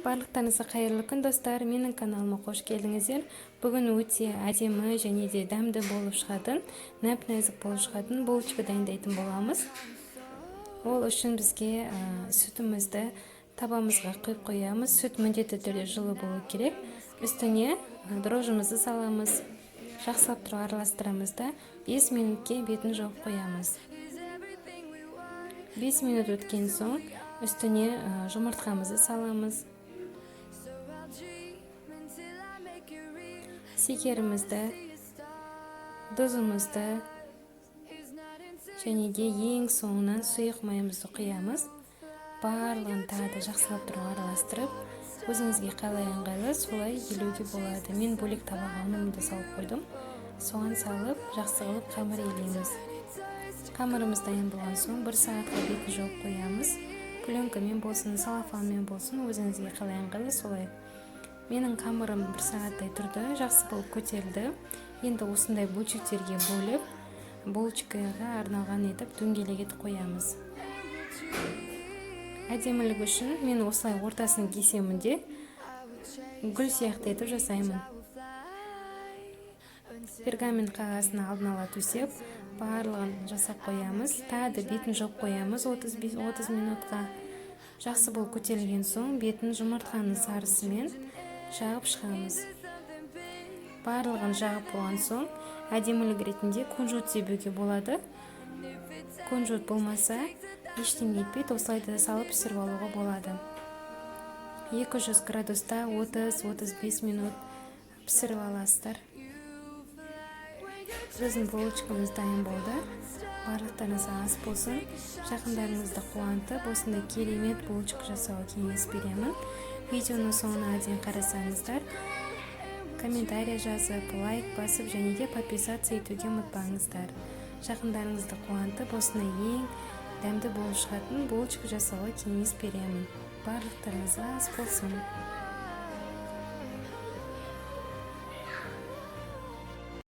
Барлықтарыңызға қайырлы күн достар, менің каналыма қош келдіңіздер. Бүгін өте әдемі және де дәмді болып шығатын, нәп-нәзік болып шығатын булочка дайындайтын боламыз. Ол үшін бізге сүтімізді табамызға құйып қоямыз. Сүт міндетті түрде жылы болу керек. Үстіне дрожжымызды саламыз. Жақсылап тұрып араластырамыз да 5 минутке бетін жауып қоямыз. 5 минут өткен соң үстіне жұмыртқамызды саламыз. Секерімізді, тұзымызды және де ең соңынан сұйық майымызды құямыз. Барлығын тағы да жақсылап тұрып араластырып, өзіңізге қалай ыңғайлы солай елеуге болады. Мен бөлек табаға ұнымды салып қойдым. Соған салып, жақсы қылып қамыр елейміз. Қамырымыз дайын болған соң 1 сағатқа бетін жауып қоямыз. Пленкамен болсын, салафанмен болсын, өзіңізге қалай ыңғайлы солай. Менің қамырым 1 сағаттай тұрды, жақсы болып көтерілді. Енді осындай бөлшектерге бөліп, булочкаға арналған етіп дөңгелек етіп қоямыз. Әдемілік үшін мен осылай ортасын кесемін де гүл сияқты етіп жасаймын. Пергамент қағазына алдын ала төсеп, барлығын жасап қоямыз. Тағы да бетін жауып қоямыз 30 минутқа. Жақсы болып көтерілген соң бетін жұмыртқаның сарысымен жағып шығамыз. Барлығын жағып болған соң әдемілік ретінде кунжут себуге болады. Кунжут болмаса ештеңе етпейді, осылайда салып пісіріп алуға болады. 200 градуста 30-35 минут пісіріп аласыздар. Біздің булочкамыз дайын болды. Барлықтарыңызға ас болсын. Жақындарыңызды қуантып, осындай керемет булочка жасауға кеңес беремін. Видеоның соңына дейін қарасаңыздар, комментарий жазып, лайк басып және де подписаться етуге ұмытпаңыздар. Жақындарыңызды қуантып, осындай ең дәмді болып шығатын булочка жасауға кеңес беремін. Барлықтарыңызға ас болсын.